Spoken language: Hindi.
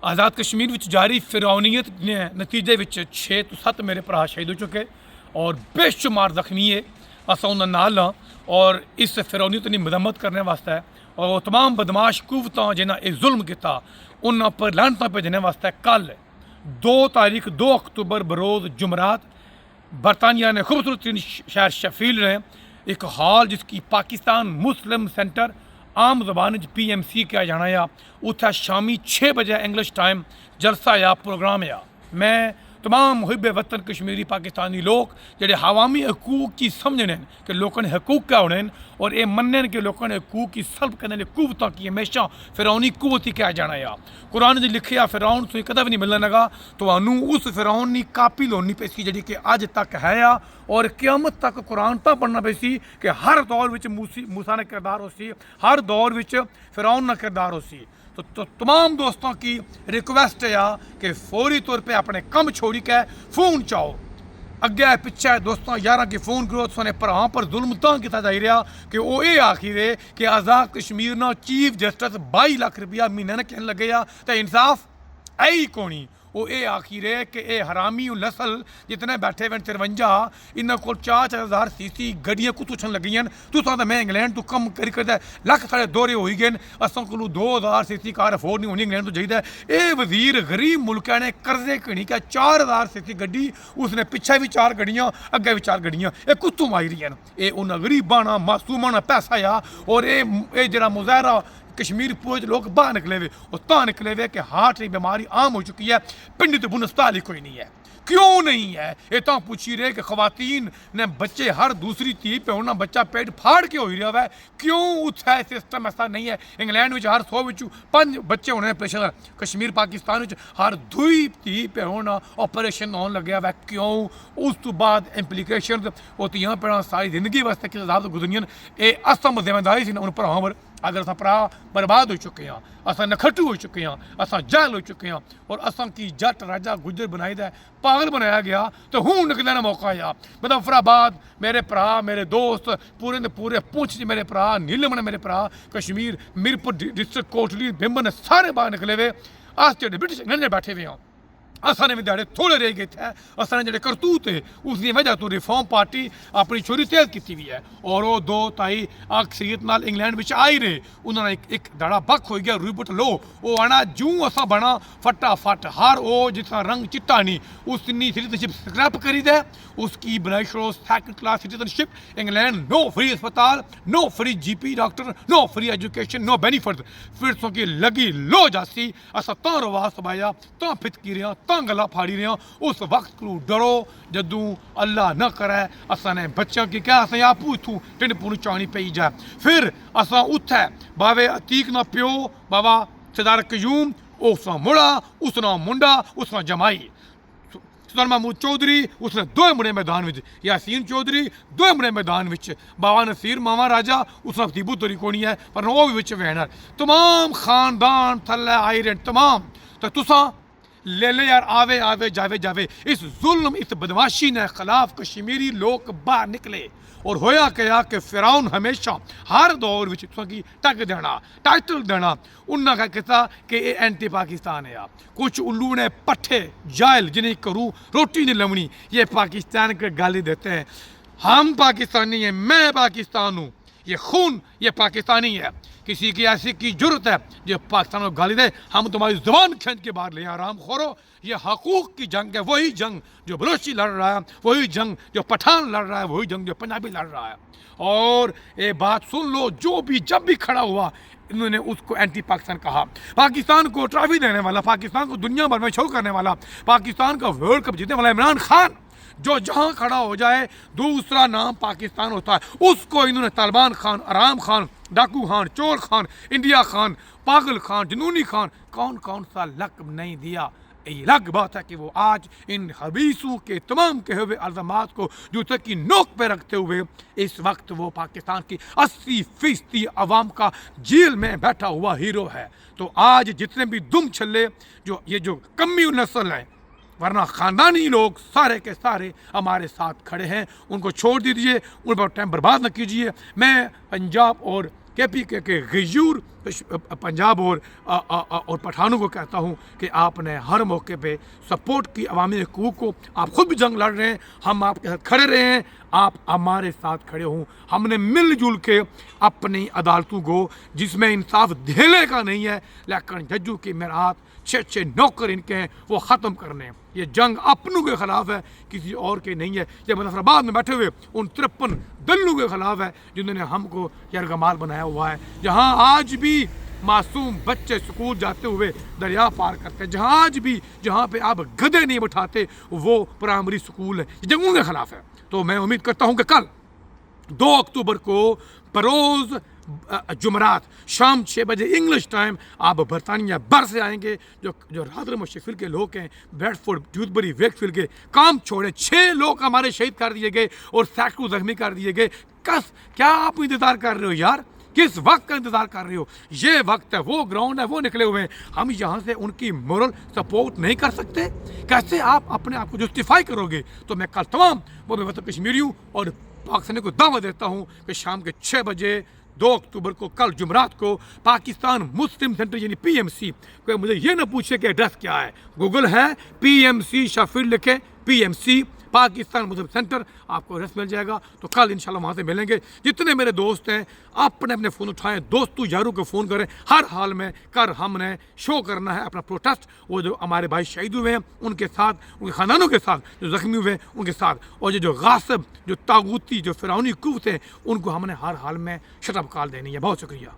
आज़ाद कश्मीर विच जारी फिरौनीयत ने नतीजे विच 6 तो 7 मेरे भरा शहीद हो चुके और बेशुमार जख्मी है। अस उन्होंने नाल हाँ और इस फिरौनीयत की मदम्मत करने वास्ते और वो तमाम बदमाश कुवतां जिन्हें ये जुल्म किया उन्होंने पर लानतां भेजने वास्ते कल 2 तारीख 2 अक्तूबर बरोज़ जुमरात बरतानिया ने खूबसूरत शहर शेफील्ड ने एक हॉल जिसकी पाकिस्तान मुस्लिम सेंटर आम जबान PMC किया जाना या उत्थे शामी 6 बजे इंग्लिश टाइम जलसा या प्रोग्राम या मैं तमाम मुहिब वतन कश्मीरी पाकिस्तानी लोग जेडे हवामी हकूक की समझने कि लोगों ने हकूक क्या होने और ये मनने कि लोगों ने हकूक की सल्ब करने लिए कुवत की हमेशा फिरौनी कुवत ही क्या जाना या कुरान जो लिखे आ फिरौन तो कदम नहीं मिलने लगा तो उस फिरौन की कापी लोनी पैसी जी कि अज तक है आ और क्यामत तक कुरान तो पढ़ना पैसी कि हर दौर में मूसा ने किरदार हो सी हर दौर में फिरौन का किरदार हो सी। तो तमाम दोस्तों की रिक्वेस्ट है कि फौरी तौर पे अपने कम छोड़ी के फ़ोन चाहो अगे पिछे दोस्तों यार की फ़ोन करो तो भरा पर जुल्म तो किया जा रहा कि वो ये आखिर है कि आज़ाद कश्मीर ना चीफ जस्टिस 22 लाख रुपया महीने ने कहने लगे तो इंसाफ आई कोनी वो ये आखिर है कि ये हरामी नस्ल जितने बैठे हुए 53 इन्हों को 4,000 CC गड्डियां कुछ उछन लगी तुस तो मैं इंग्लैंड तो कम करी करता लख साढ़े दौरे हो गए असों को 2,000 CC कार अफोर्ड नहीं होनी इंग्लैंड तो चाहिए। ये वजीर गरीब मुल्क ने कर्जे घनी क्या 4,000 CC गड्डी उसने पिछे भी 4 गड्डियां अगे भी 4 गड्डियां ये कुत्तों मारी रही हैं। ये उन्हें गरीबाना मासूमाना पैसा आ और ये जरा मुजाहरा कश्मीर पूरे लोग बाहर निकले हुए और ता निकले हुए कि हार्ट की बीमारी आम हो चुकी है पिंड तो बुन अस्पताल ही कोई नहीं है। क्यों नहीं है ये तो पूछी रहे कि खवातीन ने बच्चे हर दूसरी धी पे होना बच्चा पेट फाड़ के हो ही रहा है क्यों उत्थे सिस्टम ऐसा नहीं है। इंग्लैंड में हर 100 में 5 बच्चे होने ऑपरेशन कश्मीर पाकिस्तान में हर 2 धी पे होना ऑपरेशन होने लगे हुआ क्यों उस तो बाद इंप्लीकेशन होती हैं पर सारी जिंदगी वास्ते किस हिसाब से गुजरनियां ये असम जिम्मेदारी से उन भरावां पर अगर अस भरा बर्बाद हो चुके हैं असा नखटू हो चुके हैं असा जाल हो चुके हैं और असा की जट राजा गुजर बनाई दा पागल बनाया गया तो हूँ निकलने का मौका आया मुजफ्फराबाद मेरे भरा मेरे दोस्त पूरे ने पूरे पुंछ मेरे भरा नीलम ने मेरे भरा कश्मीर मीरपुर डिस्ट्रिक्ट कोटली बिंबन सारे बाहर निकले हुए अस जो ब्रिटिश इंग्लैंड बैठे हुए हैं असा ने भी दिहाड़े थोड़े रह गए थे असा ने जो करतूत है उसकी वजह तो रिफॉर्म पार्टी अपनी छोरी तेज की हुई है और वो 2 ताई अक्सरियत नाल इंग्लैंड में आई रहे उन्होंने एक दाड़ा बक हो गया रूबट लो वो आना जूं असा बना फटाफट हर वो जितना रंग चिट्टा नहीं उसकी सिटीजनशिप स्क्रैप करी दे उसकी बनाई छोड़ो 2nd class citizenship England no free अस्पताल no free GP doctor no free education no benefit फिर सो की लगी लो जासी असा तो रवाज सबाया तो फितकी रहा गला फाड़ी रहे उस वक्त को डरो जदों अल्लाह न करे असा ने बच्चों की क्या असें आपू इतों टिंड पूरी चाणी पई जाए फिर असा उत्थे बावे अतीक ना प्यो बाबा सरदार कयूम उसना मुड़ा उसना मुंडा उसना जमाई सुल्तान महमूद चौधरी उसने 2 मुड़े मैदान में यासीन चौधरी 2 मुड़े मैदान में बाबा नसीर मामा राजा उसना तीबू तोरी कोनी है पर वो भी बिच वहना तमाम खानदान थल्ले आई रहे तमाम तो तुसा ले ले यार आवे आवे जावे जावे इस जुल्म इस बदमाशी ने खिलाफ कश्मीरी लोग बाहर निकले और होया क्या कि फिरौन हमेशा हर दौर में की टक देना टाइटल देना उन्होंने क्या कहता कि ये एंटी पाकिस्तान है कुछ उल्लू ने पट्ठे जायल जिन्हें करूँ रोटी नहीं लवनी ये पाकिस्तान के गाली देते हैं हम पाकिस्तानी हैं मैं पाकिस्तान हूँ ये खून ये पाकिस्तानी है किसी की ऐसी की जरूरत है जो पाकिस्तान को गाली दे हम तुम्हारी जुबान खींच के बाहर ले आराम खोरो। ये हकूक की जंग है वही जंग जो बलोची लड़ रहा है वही जंग जो पठान लड़ रहा है वही जंग जो पंजाबी लड़ रहा है और ये बात सुन लो जो भी जब भी खड़ा हुआ इन्होंने उसको एंटी पाकिस्तान कहा। पाकिस्तान को ट्रॉफी देने वाला पाकिस्तान को दुनिया भर में शो करने वाला पाकिस्तान का वर्ल्ड कप जीतने वाला इमरान खान जो जहाँ खड़ा हो जाए दूसरा नाम पाकिस्तान होता है उसको इन्होंने तालिबान खान आराम खान डाकू खान चोर खान इंडिया खान पागल खान जनूनी खान कौन कौन सा लक़ब नहीं दिया। ये अलग बात है कि वो आज इन हबीसों के तमाम कहे हुए अल्ज़ामात को जूते की नोक पे रखते हुए इस वक्त वो पाकिस्तान की 80% अवाम का जेल में बैठा हुआ हीरो है। तो आज जितने भी दुम छल्ले जो ये जो कमी नस्ल हैं वरना ख़ानदानी लोग सारे के सारे हमारे साथ खड़े हैं उनको छोड़ दीजिए उन पर टाइम बर्बाद न कीजिए। मैं पंजाब और KPK के गयूर पंजाब और पठानों को कहता हूँ कि आपने हर मौके पे सपोर्ट की अवामी हकूक़ को। आप खुद भी जंग लड़ रहे हैं, हम आपके साथ खड़े रहे हैं, आप हमारे साथ खड़े हों। हमने मिलजुल के अपनी अदालतों को, जिसमें इंसाफ धेले का नहीं है लेकिन जज्जों की मेरात 6 नौकर इनके हैं, वो ख़त्म करने हैं। ये जंग अपनों के ख़िलाफ़ है, किसी और के नहीं है। ये मुजफ्फराबाद में बैठे हुए उन 53 दल्लू के ख़िलाफ़ है जिन्होंने हमको यरगमाल बनाया हुआ है। जहाँ आज भी मासूम बच्चे स्कूल जाते हुए दरिया पार करते हैं, जहाँ पे आप गधे नहीं बिठाते वो प्राइमरी स्कूल है। ये जंगों के ख़िलाफ़ है। तो मैं उम्मीद करता हूँ कि कल 2 अक्टूबर को बरोज़ जुमरात शाम 6 बजे इंग्लिश टाइम आप बरतानिया बर से आएंगे। जो रादर शेफील्ड के लोग हैं, ब्रैडफोर्ड, ड्यूसबरी, वेकफील्ड के काम छोड़े 6 लोग हमारे शहीद कर दिए गए और सैकड़ों जख्मी कर दिए गए। क्या आप इंतज़ार कर रहे हो यार? किस वक्त का इंतज़ार कर रहे हो? ये वक्त है, वो ग्राउंड है, वो निकले हुए हैं। हम यहाँ से उनकी मोरल सपोर्ट नहीं कर सकते? कैसे आप अपने आप को जस्टिफाई करोगे? तो मैं कल तमाम वो मतलब कश्मीरियों और पाकिस्तानी को दावत देता हूँ कि शाम के 6 बजे 2 अक्टूबर को, कल जुमरात को, पाकिस्तान मुस्लिम सेंटर यानी PMC, कोई मुझे ये ना पूछे कि एड्रेस क्या है। गूगल है, PMC शेफील्ड लिखे, PMC पाकिस्तान मुस्लिम सेंटर, आपको एड्रेस मिल जाएगा। तो कल इंशाल्लाह वहाँ से मिलेंगे। जितने मेरे दोस्त हैं अपने अपने फ़ोन उठाएं, दोस्तों यारों को फ़ोन करें। हर हाल में हमने शो करना है अपना प्रोटेस्ट। वो जो हमारे भाई शहीद हुए हैं उनके साथ, उनके ख़ानदानों के साथ, जो ज़ख्मी हुए हैं उनके साथ, और जो गासिब, जो तागूती, जो फ़िरौनी कुव्वत हैं, उनको हमने हर हाल में शटअप कॉल देनी है। बहुत शुक्रिया।